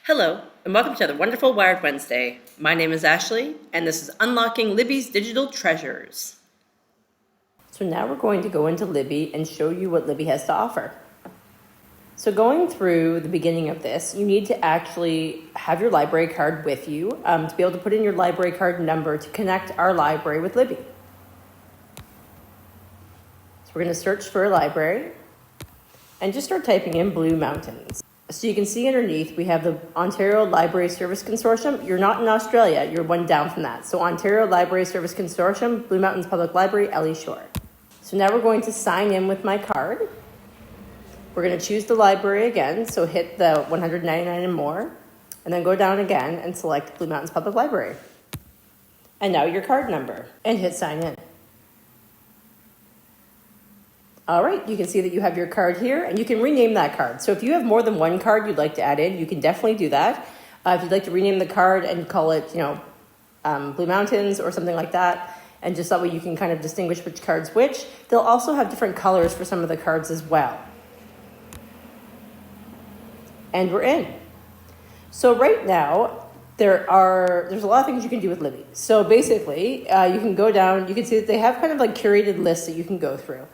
Hello, and welcome to the wonderful Wired Wednesday. My name is Ashley, and this is Unlocking Libby's Digital Treasures. So now we're going to go into Libby and show you what Libby has to offer. So going through the beginning of this, you need to actually have your library card with you to be able to put in your library card number to connect our library with Libby. So we're going to search for a library and just start typing in Blue Mountains. So you can see underneath, we have the Ontario Library Service Consortium. You're not in Australia, you're one down from that. So Ontario Library Service Consortium, Blue Mountains Public Library, Ellie Shore. So now we're going to sign in with my card. We're going to choose the library again, so hit the $199 and more, and then go down again and select Blue Mountains Public Library. And now your card number, and hit sign in. All right, you can see that you have your card here, and you can rename that card. So if you have more than one card you'd like to add in, you can definitely do that. If you'd like to rename the card and call it, Blue Mountains or something like that, and just that way you can kind of distinguish which card's which. They'll also have different colors for some of the cards as well. And we're in. So right now, there's a lot of things you can do with Libby. So basically, you can go down, you can see that they have kind of like curated lists that you can go through.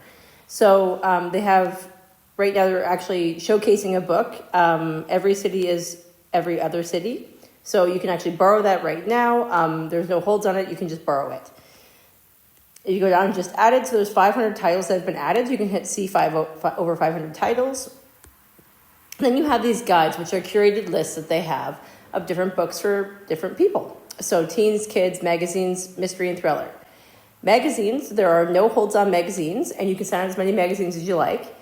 So they have, right now they're actually showcasing a book. Every city is every other city. So you can actually borrow that right now. There's no holds on it. You can just borrow it. You go down and just add it. So there's 500 titles that have been added. You can hit C5 over 500 titles. Then you have these guides, which are curated lists that they have of different books for different people. So teens, kids, magazines, mystery, and thriller. Magazines, there are no holds on magazines, and you can sign as many magazines as you like.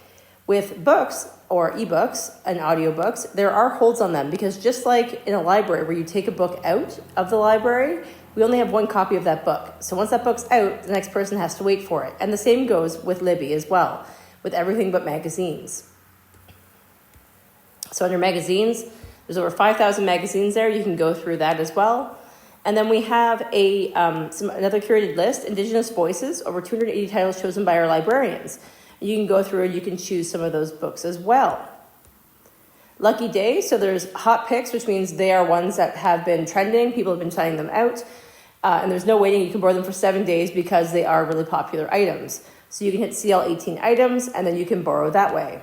With books or eBooks and audiobooks, there are holds on them because just like in a library where you take a book out of the library, we only have one copy of that book. So once that book's out, the next person has to wait for it. And the same goes with Libby as well, with everything but magazines. So under magazines, there's over 5,000 magazines there. You can go through that as well. And then we have another curated list, Indigenous Voices, over 280 titles chosen by our librarians. You can go through and you can choose some of those books as well. Lucky Day, so there's hot picks, which means they are ones that have been trending. People have been trying them out. And there's no waiting. You can borrow them for 7 days because they are really popular items. So you can hit CL 18 items, and then you can borrow that way.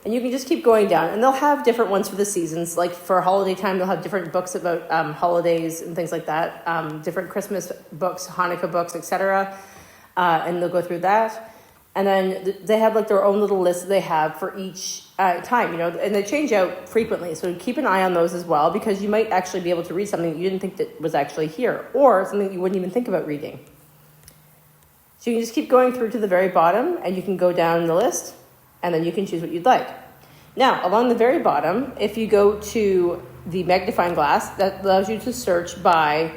And you can just keep going down. And they'll have different ones for the seasons. Like for holiday time, they'll have different books about holidays and things like that. Different Christmas books, Hanukkah books, etc. And they'll go through that. And then they have like their own little list that they have for each time, and they change out frequently. So keep an eye on those as well, because you might actually be able to read something you didn't think that was actually here, or something you wouldn't even think about reading. So you can just keep going through to the very bottom, and you can go down the list, and then you can choose what you'd like. Now, along the very bottom, if you go to the magnifying glass, that allows you to search by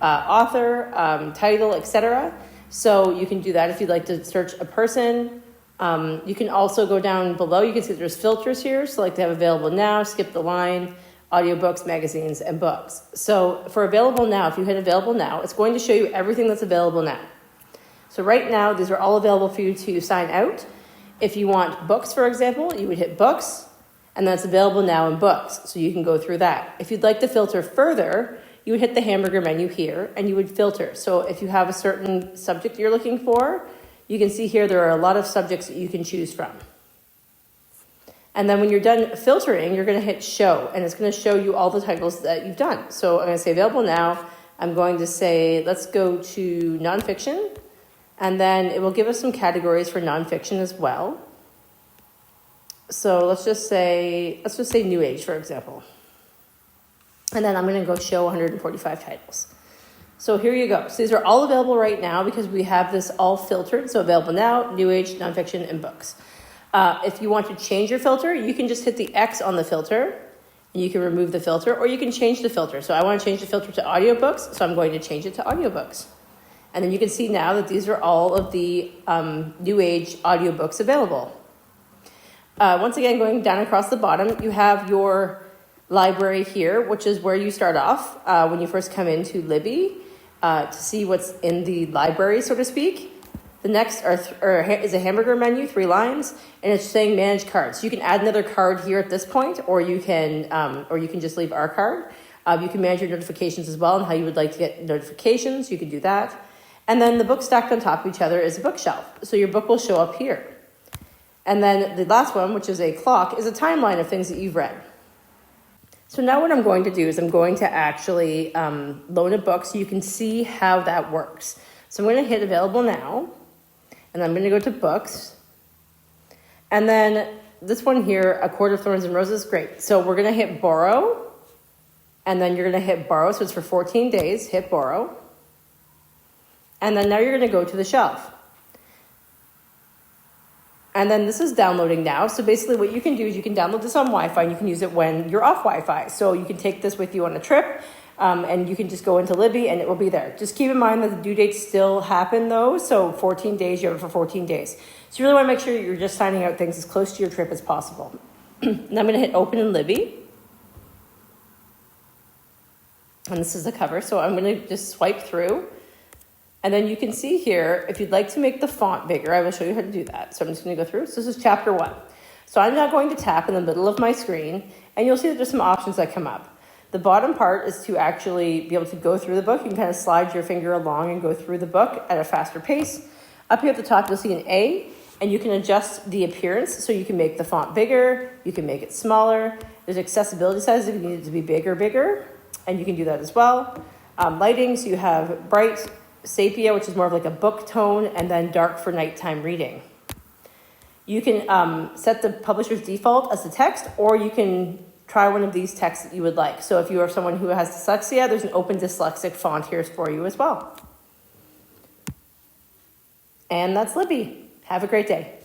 author, title, etc. So you can do that if you'd like to search a person. You can also go down below. You can see there's filters here. So like they have available now, skip the line, audiobooks, magazines, and books. So for available now, if you hit available now, it's going to show you everything that's available now. So right now, these are all available for you to sign out. If you want books, for example, you would hit books, and that's available now in books. So you can go through that. If you'd like to filter further, you would hit the hamburger menu here, and you would filter. So if you have a certain subject you're looking for, you can see here there are a lot of subjects that you can choose from. And then when you're done filtering, you're going to hit show, and it's going to show you all the titles that you've done. So I'm going to say available now. I'm going to say, let's go to nonfiction. And then it will give us some categories for nonfiction as well. So let's just say New Age, for example. And then I'm going to go show 145 titles. So here you go. So these are all available right now because we have this all filtered. So available now, New Age, nonfiction, and books. If you want to change your filter, you can just hit the X on the filter, and you can remove the filter, or you can change the filter. So I want to change the filter to audiobooks, so I'm going to change it to audiobooks. And then you can see now that these are all of the New Age audiobooks available. Once again, going down across the bottom, you have your library here, which is where you start off when you first come into Libby to see what's in the library, so to speak. The next is a hamburger menu, 3 lines, and it's saying manage cards. So you can add another card here at this point, or you can just leave our card. You can manage your notifications as well and how you would like to get notifications. You can do that. And then the books stacked on top of each other is a bookshelf. So your book will show up here. And then the last one, which is a clock, is a timeline of things that you've read. So now what I'm going to do is I'm going to actually load a book so you can see how that works. So I'm going to hit available now, and I'm going to go to books. And then this one here, A Court of Thorns and Roses, great. So we're going to hit borrow. And then you're going to hit borrow, so it's for 14 days, hit borrow. And then now you're going to go to the shelf. And then this is downloading now. So basically what you can do is you can download this on Wi-Fi and you can use it when you're off Wi-Fi. So you can take this with you on a trip and you can just go into Libby and it will be there. Just keep in mind that the due dates still happen though. So 14 days, you have it for 14 days. So you really want to make sure you're just signing out things as close to your trip as possible. And I'm going to hit open in Libby. And this is the cover, so I'm going to just swipe through. And then you can see here, if you'd like to make the font bigger, I will show you how to do that. So I'm just going to go through. So this is chapter 1. So I'm now going to tap in the middle of my screen, and you'll see that there's some options that come up. The bottom part is to actually be able to go through the book. You can kind of slide your finger along and go through the book at a faster pace. Up here at the top, you'll see an A, and you can adjust the appearance. So you can make the font bigger, you can make it smaller. There's accessibility sizes if you need it to be bigger. And you can do that as well. Lighting, so you have bright, sepia, which is more of like a book tone, and then dark for nighttime reading. You can set the publisher's default as the text, or you can try one of these texts that you would like. So if you are someone who has dyslexia, there's an open dyslexic font here for you as well. And that's Libby. Have a great day.